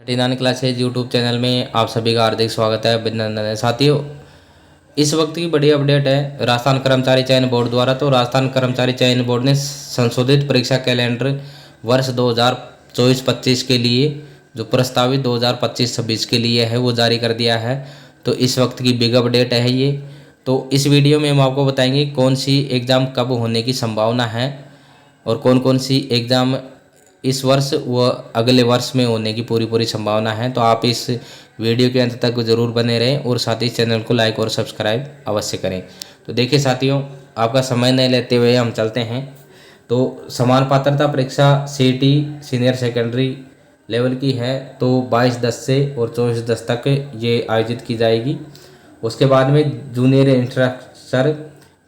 39 classes YouTube channel में आप सभी का हार्दिक स्वागत है, अभिनंदन है। साथियों, इस वक्त की बड़ी अपडेट है राजस्थान कर्मचारी चयन बोर्ड द्वारा। तो राजस्थान कर्मचारी चयन बोर्ड ने संशोधित परीक्षा कैलेंडर वर्ष 2024-25 के लिए जो प्रस्तावित 2025-26 के लिए है वो जारी कर दिया है। तो इस वक्त की बिग अपडेट है ये। तो इस वीडियो में हम आपको बताएंगे कौन सी एग्ज़ाम कब होने की संभावना है और कौन कौन सी एग्ज़ाम इस वर्ष व अगले वर्ष में होने की पूरी संभावना है। तो आप इस वीडियो के अंत तक ज़रूर बने रहें और साथ ही चैनल को लाइक और सब्सक्राइब अवश्य करें। तो देखिए साथियों, आपका समय नहीं लेते हुए हम चलते हैं। तो समान पात्रता परीक्षा सीईटी सीनियर सेकेंडरी लेवल की है, तो 22/10 से और 24/10 तक ये आयोजित की जाएगी। उसके बाद में जूनियर इंस्ट्रक्टर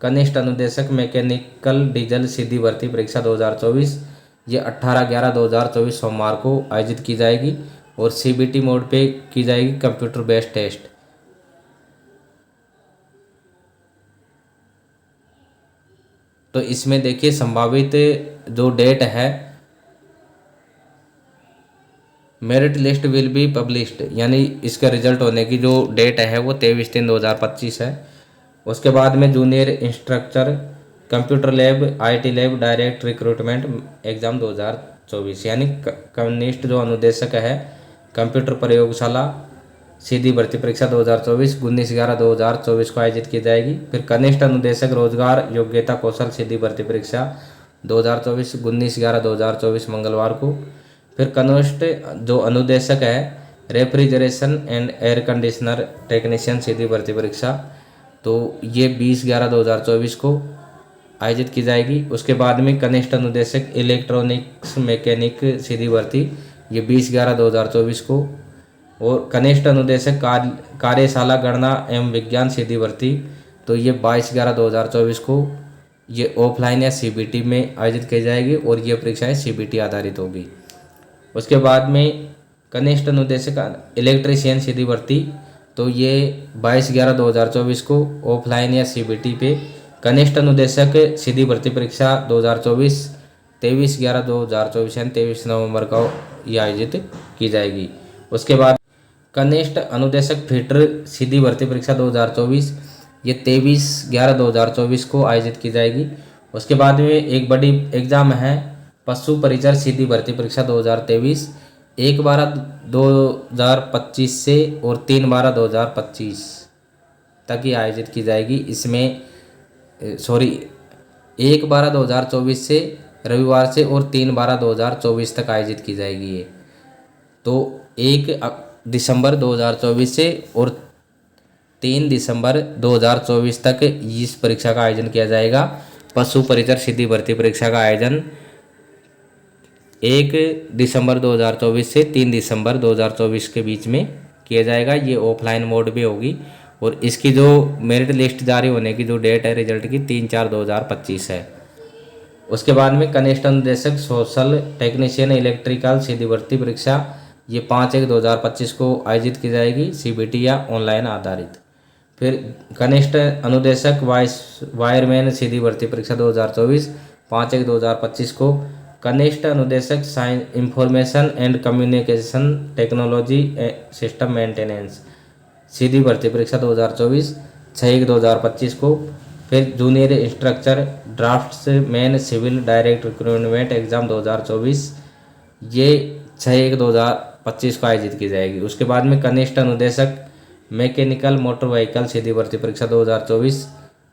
कनिष्ठ अनुदेशक मैकेनिकल डीजल सीधी भर्ती परीक्षा 2024 ये 18/11/2024 सोमवार को आयोजित की जाएगी और सीबीटी मोड पे की जाएगी कंप्यूटर बेस्ड टेस्ट। तो इसमें देखिए संभावित जो डेट है, merit list will be published, यानी इसका रिजल्ट होने की जो डेट है वो 23/3/2025 है। उसके बाद में junior instructor computer lab IT lab direct recruitment exam 2024, यानी कनिष्ठ जो अनुदेशक है कंप्यूटर प्रयोगशाला सीधी भर्ती परीक्षा 2024 19/11/2024 को आयोजित की जाएगी। फिर कनिष्ठ अनुदेशक रोजगार योग्यता कौशल सीधी भर्ती परीक्षा 2024 19/11/2024 मंगलवार को। फिर कनिष्ठ जो अनुदेशक है refrigeration and air conditioner technician सीधी भर्ती परीक्षा, तो ये 20/11/2024 को आयोजित की जाएगी। उसके बाद में कनिष्ठ अनुदेशक इलेक्ट्रॉनिक्स मैकेनिक सीधी भर्ती ये 20/11/2024 को, और कनिष्ठ अनुदेशक कार्यशाला गणना एवं विज्ञान सीधी भर्ती तो ये 22/11/2024 को ये ऑफलाइन या सीबीटी में आयोजित की जाएगी और ये परीक्षाएं सीबीटी आधारित होगी। उसके बाद में कनिष्ठ अनुदेशक इलेक्ट्रीशियन सीधी भर्ती तो ये 22/11/2024 को ऑफलाइन या सीबीटी पे। कनिष्ठ अनुदेशक सीधी भर्ती परीक्षा 2024 23/11/2024 यानी 23 नवंबर को ये आयोजित की जाएगी। उसके बाद कनिष्ठ अनुदेशक फीटर सीधी भर्ती परीक्षा 2024 ये 23/11/2024 को आयोजित की जाएगी। उसके बाद में एक बड़ी एग्ज़ाम है पशु परिचर सीधी भर्ती परीक्षा 2023 1/12/2025 से और 3/12/2025 तक ही आयोजित की जाएगी। इसमें 1/12/2024 से रविवार से और 3/12/2024 तक आयोजित की जाएगी ये। तो 1 दिसंबर 2024 से और 3 दिसंबर 2024 तक इस परीक्षा का आयोजन किया जाएगा। पशु परिचर सीधी भर्ती परीक्षा का आयोजन 1 दिसंबर 2024 से 3 दिसंबर 2024 के बीच में किया जाएगा। ये ऑफलाइन मोड भी होगी और इसकी जो मेरिट लिस्ट जारी होने की जो डेट है रिजल्ट की 3/4/2025 है। उसके बाद में कनिष्ठ अनुदेशक सोशल टेक्नीशियन इलेक्ट्रिकल सीधी भर्ती परीक्षा ये 5/1/2025 को आयोजित की जाएगी सीबीटी या ऑनलाइन आधारित। फिर कनिष्ठ अनुदेशक वायरमैन सीधी भर्ती परीक्षा 2024 5/1/2025 को। कनिष्ठ अनुदेशक science information and communication technology system maintenance सीधी भर्ती परीक्षा 2024 6/1/2025 को। फिर junior instructor draughtsman civil direct recruitment exam 2024 ये 6/1/2025 को आयोजित की जाएगी। उसके बाद में कनिष्ठ अनुदेशक मैकेनिकल मोटर व्हीकल सीधी भर्ती परीक्षा 2024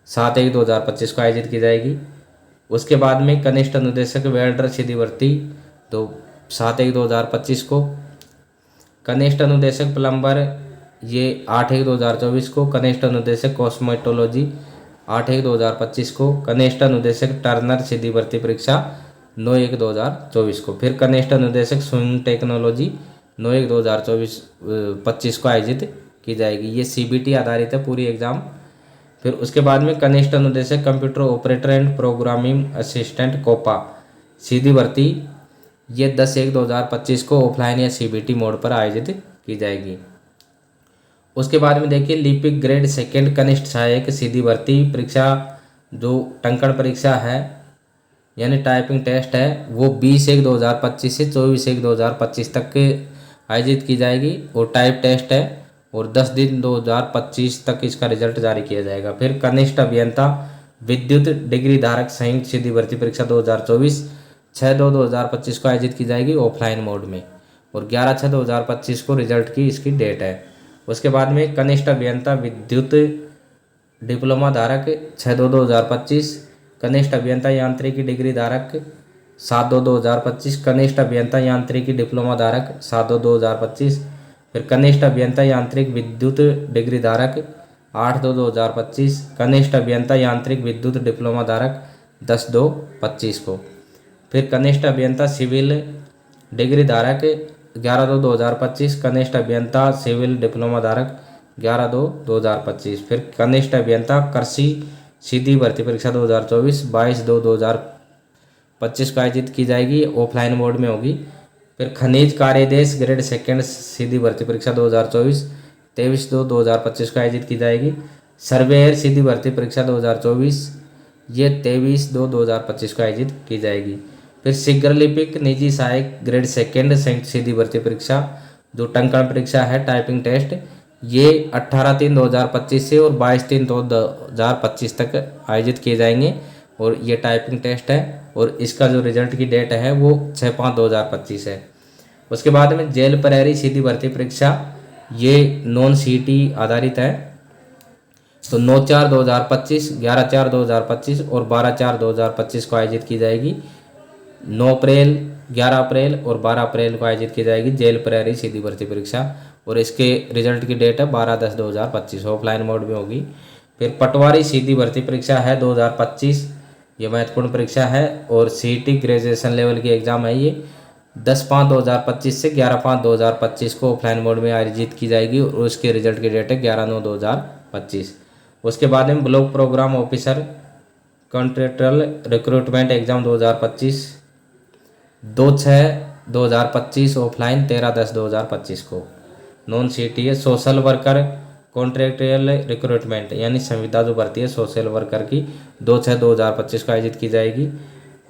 7/1/2025 को आयोजित की जाएगी। उसके बाद में कनिष्ठ अनुदेशक वेल्डर सीधी भर्ती तो 7/1/2025 को। कनिष्ठ अनुदेशक प्लम्बर ये 8/1/2024 को। कनिष्ठ अनुदेशक कॉस्मेटोलॉजी 8/1/2025 को। कनिष्ठ अनुदेशक टर्नर सीधी भर्ती परीक्षा 9/1/2024 को। फिर कनिष्ठ अनुदेशक स्विंग टेक्नोलॉजी 9/1/2024-25 को आयोजित की जाएगी। ये सीबीटी आधारित है पूरी एग्ज़ाम। फिर उसके बाद में कनिष्ठ अनुदेशक computer operator and programming assistant COPA सीधी भर्ती ये 10/1/2025 को ऑफलाइन या सीबीटी मोड पर आयोजित की जाएगी। उसके बाद में देखिए लिपिक ग्रेड सेकेंड कनिष्ठ सहायक सीधी भर्ती परीक्षा जो टंकण परीक्षा है यानी टाइपिंग टेस्ट है वो 20/1/2025 से 24/1/2025 तक आयोजित की जाएगी और टाइप टेस्ट है और 10 दिन 2025 तक इसका रिजल्ट जारी किया जाएगा। फिर कनिष्ठ अभियंता विद्युत डिग्री धारक संयुक्त सीधी भर्ती परीक्षा 2024 6/2/2025 को आयोजित की जाएगी ऑफलाइन मोड में और 11/6/2025 को रिजल्ट की इसकी डेट है। उसके बाद में कनिष्ठ अभियंता विद्युत डिप्लोमा धारक 6/2/2025, कनिष्ठ अभियंता यांत्रिकी डिग्री धारक 7/2/2025, कनिष्ठ अभियंता यांत्रिकी डिप्लोमा धारक 7/2/2025, फिर कनिष्ठ अभियंता यांत्रिक विद्युत डिग्री धारक 8/2/2025, कनिष्ठ अभियंता यांत्रिक विद्युत डिप्लोमा धारक 10/2/25 को, फिर कनिष्ठ अभियंता सिविल डिग्री धारक 11/2/2025, कनिष्ठ अभियंता सिविल डिप्लोमा धारक 11/2/2025, फिर कनिष्ठ अभियंता कृषि सीधी भर्ती परीक्षा 2024 22/2/2025 को आयोजित की जाएगी, ऑफलाइन मोड में होगी। फिर खनिज कार्यदेश ग्रेड सेकेंड सीधी भर्ती परीक्षा 2024 23/2/2025 को आयोजित की जाएगी। सर्वेयर सीधी भर्ती परीक्षा 2024 ये 23/2/2025 को आयोजित की जाएगी। फिर शीघ्र लिपिक निजी सहायक ग्रेड सेकेंड संयुक्त सीधी भर्ती परीक्षा जो टंकण परीक्षा है टाइपिंग टेस्ट, ये 18/3/2025 से और 22/3/2025 तक आयोजित किए जाएंगे और ये टाइपिंग टेस्ट है और इसका जो रिजल्ट की डेट है वो 6/5/2025 है। उसके बाद में जेल प्रहरी सीधी भर्ती परीक्षा ये नॉन सीटी आधारित है, तो 9/4/2025, 11/4/2025 और 12/4/2025 को आयोजित की जाएगी। 9 अप्रैल, 11 अप्रैल और 12 अप्रैल को आयोजित की जाएगी जेल प्रहरी सीधी भर्ती परीक्षा और इसके रिजल्ट की डेट है 12/10/2025, ऑफलाइन मोड में होगी। फिर पटवारी सीधी भर्ती परीक्षा है 2025, ये महत्वपूर्ण परीक्षा है और सीईटी ग्रेजुएशन लेवल की एग्ज़ाम है, ये 10/5/2025 से 11/5/2025 को ऑफलाइन मोड में आयोजित की जाएगी और उसके रिजल्ट की डेट है 11/9/2025। उसके बाद में block programme officer contractual recruitment exam 2025 2/6/2025 offline 13/10/2025 को। नॉन सीटी है सोशल वर्कर कॉन्ट्रेक्चुअल रिक्रूटमेंट यानी संविदा जो भर्ती है सोशल वर्कर की 2/6/2025 को आयोजित की जाएगी।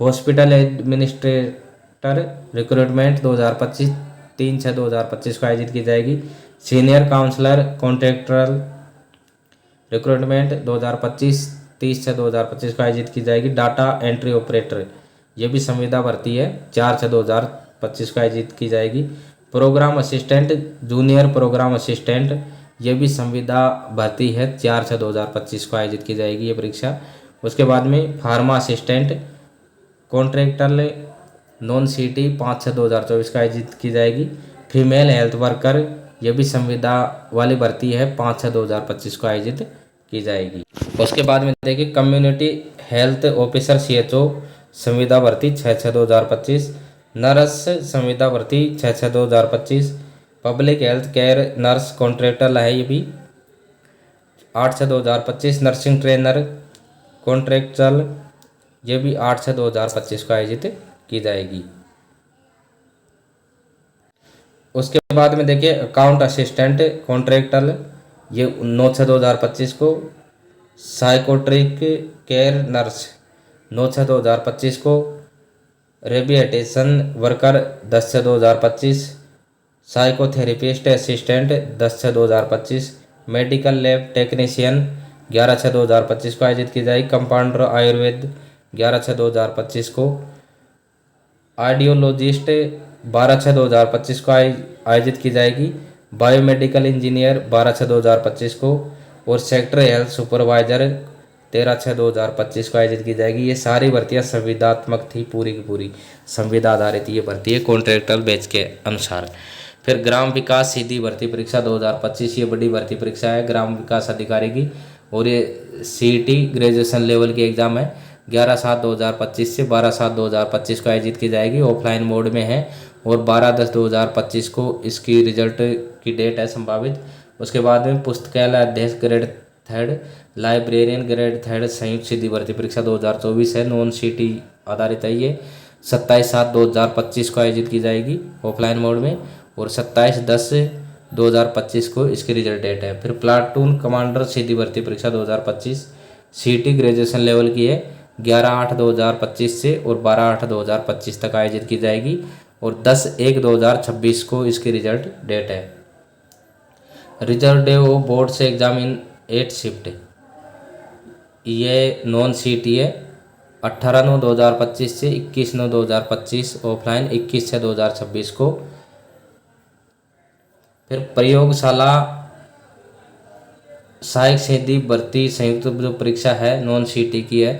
हॉस्पिटल एडमिनिस्ट्रेटर रिक्रूटमेंट 2025 3/6/2025 को आयोजित की जाएगी। सीनियर काउंसलर कॉन्ट्रेक्चुअल रिक्रूटमेंट 2025 30/6/2025 को आयोजित की जाएगी। डाटा एंट्री ऑपरेटर ये भी संविदा भर्ती है 4/6/2025 को आयोजित की जाएगी। Programme assistant junior programme assistant ये भी संविदा भर्ती है 4/6/2025 को आयोजित की जाएगी ये परीक्षा। उसके बाद में फार्मा असिस्टेंट कॉन्ट्रैक्टर नॉन सीटी 5/6/2024 को आयोजित की जाएगी। फीमेल हेल्थ वर्कर ये भी संविदा वाली भर्ती है 5/6/2025 को आयोजित की जाएगी। उसके बाद में देखिए कम्युनिटी हेल्थ ऑफिसर सीएचओ संविदा भर्ती 6/6/2025, नर्स संविदा भर्ती 6/6/2025, public health care nurse contractor है ये भी 8/6/2025, नर्सिंग ट्रेनर कॉन्ट्रैक्चुअल ये भी 8/6/2025 को आयोजित की जाएगी। उसके बाद में देखिए अकाउंट असिस्टेंट कॉन्ट्रैक्टर ये 9/6/2025 को, साइकोट्रिक केयर नर्स 9/6/2025 को, rehabilitation worker 10/6/2025, psychotherapist assistant 10/6/2025, medical lab technician 11/6/2025 को आयोजित की जाएगी। कंपाउंडर आयुर्वेद 11/6/2025 को, आर्डियोलॉजिस्ट 12/6/2025 को आयोजित की जाएगी। बायोमेडिकल इंजीनियर 12/6/2025 को और सेक्टर हेल्थ सुपरवाइजर 13/6/2025 को आयोजित की जाएगी। ये सारी भर्तियां संविदात्मक थी, पूरी की पूरी संविदा आधारित ये भर्ती है कॉन्ट्रैक्टल बैच के अनुसार। फिर ग्राम विकास सीधी भर्ती परीक्षा 2025 ये बड़ी भर्ती परीक्षा है ग्राम विकास अधिकारी की और ये सीईटी ग्रेजुएशन लेवल की एग्ज़ाम है 11/7/2025 से 12/7/2025 को आयोजित की जाएगी, ऑफलाइन मोड में है और 12/10/2025 को इसकी रिजल्ट की डेट है संभावित। उसके बाद में पुस्तकालय अध्यक्ष grade third, librarian grade third संयुक्त सीधी भर्ती परीक्षा 2024 है, नॉन सीटी आधारित है ये 27/7/2025 को आयोजित की जाएगी ऑफलाइन मोड में और 27/10/2025 को इसकी रिजल्ट डेट है। फिर प्लाटून कमांडर सीधी भर्ती परीक्षा 2025 सीटी ग्रेजुएशन लेवल की है 11/8/2025 से और 12/8/2025 तक आयोजित की जाएगी और 10/1/2026 को इसकी रिजल्ट डेट है। रिजल्ट डे वो बोर्ड से एग्ज़ाम इन 8 शिफ्ट, ये नॉन सीटी है 18/9/2025 से 21/9/2025 ऑफलाइन 21/6/2026 को। फिर प्रयोगशाला सहायक सीधी भर्ती संयुक्त जो परीक्षा है नॉन सीटी की है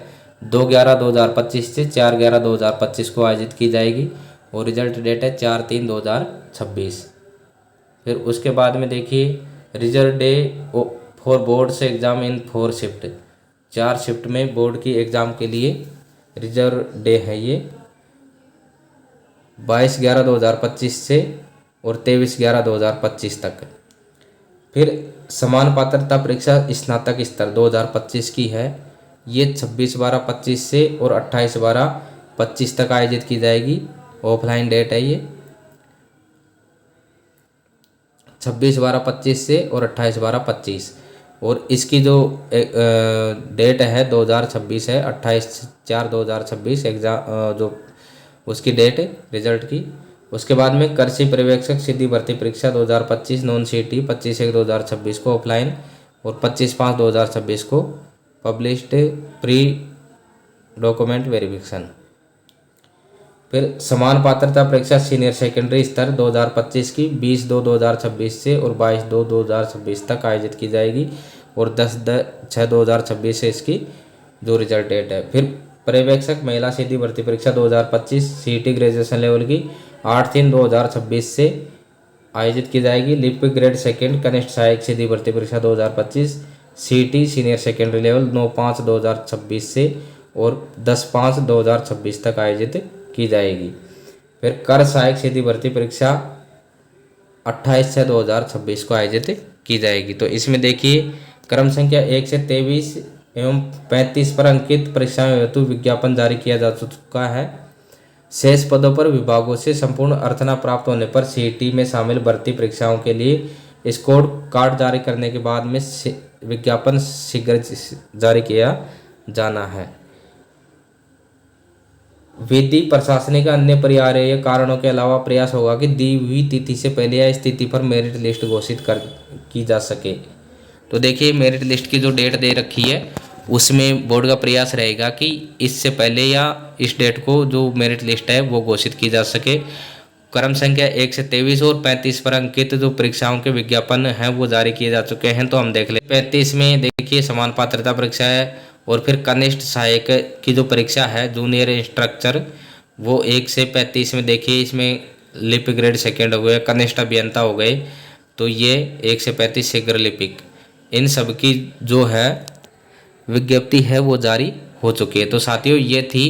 2/11/2025 से 4/11/2025 को आयोजित की जाएगी और रिजल्ट डेट है 4/3/2026। फिर उसके बाद में देखिए रिजल्ट डे फॉर बोर्ड से एग्ज़ाम इन 4 शिफ्ट, 4 शिफ्ट में बोर्ड की एग्ज़ाम के लिए रिजल्ट डे है ये 22/11/2025 से और 23/11/2025 तक। फिर समान पात्रता परीक्षा स्नातक स्तर 2025 की है, ये 26/12/25 से और 28/12/25 तक आयोजित की जाएगी, ऑफलाइन डेट है ये 26/12/25 से और 28/12/25। और इसकी जो डेट है 2026 है 28/4/2026 एग्ज़ाम जो उसकी डेट है रिजल्ट की। उसके बाद में कृषि पर्यवेक्षक सीधी भर्ती परीक्षा 2025 नॉन सीटी 25/1/2026 को ऑफलाइन और 25/5/2026 को पब्लिश्ड प्री डॉक्यूमेंट वेरिफिकेशन। फिर समान पात्रता परीक्षा सीनियर सेकेंडरी स्तर 2025 की 20/2/2026 से और 22/2/2026 तक आयोजित की जाएगी और 10/6/2026 से इसकी जो रिजल्ट डेट है। फिर पर्यवेक्षक महिला सीधी भर्ती परीक्षा 2025 सीटी ग्रेजुएशन लेवल की 8/3/2026 से आयोजित की जाएगी। लिपिक ग्रेड सेकेंड कनिष्ठ सहायक सीधी भर्ती परीक्षा 2025 सीटी सीनियर सेकेंडरी लेवल 9/5/2026 से और 10/5/2026 तक आयोजित की जाएगी। फिर कर सहायक सीधी भर्ती परीक्षा 28/6/2026 को आयोजित की जाएगी। तो इसमें देखिए क्रम संख्या 1 से 23 एवं 35 पर अंकित परीक्षाओं हेतु विज्ञापन जारी किया जा चुका है। शेष पदों पर विभागों से संपूर्ण अर्थना प्राप्त होने पर सीईटी में शामिल भर्ती परीक्षाओं के लिए स्कोर कार्ड जारी करने के बाद में विज्ञापन शीघ्र जारी किया जाना है। विधि प्रशासनिक अन्य अपरिहार्य कारणों के अलावा प्रयास होगा कि दी हुई तिथि से पहले या इस तिथि पर मेरिट लिस्ट घोषित की जा सके। तो देखिए मेरिट लिस्ट की जो डेट दे रखी है उसमें बोर्ड का प्रयास रहेगा कि इससे पहले या इस डेट को जो मेरिट लिस्ट है वो घोषित की जा सके। क्रम संख्या 1 से 23 और 35 पर अंकित जो परीक्षाओं के विज्ञापन हैं वो जारी किए जा चुके हैं। तो हम देख लें 35 में देखिए समान पात्रता परीक्षा है और फिर कनिष्ठ सहायक की जो परीक्षा है जूनियर इंस्ट्रक्चर वो 1 से 35 में देखिए इसमें लिपिक ग्रेड सेकेंड हो गए, कनिष्ठ अभियंता हो गए, तो ये 1 से 35 शीघ्र लिपिक इन सब की जो है विज्ञप्ति है वो जारी हो चुकी है। तो साथियों ये थी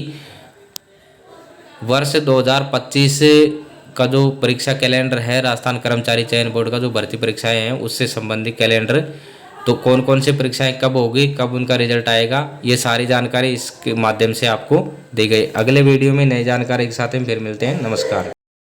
वर्ष 2025 का जो परीक्षा कैलेंडर है राजस्थान कर्मचारी चयन बोर्ड का जो भर्ती परीक्षाएं हैं उससे संबंधित कैलेंडर। तो कौन कौन सी परीक्षाएं कब होगी, कब उनका रिजल्ट आएगा, ये सारी जानकारी इसके माध्यम से आपको दी गई। अगले वीडियो में नई जानकारी के साथ में फिर मिलते हैं। नमस्कार।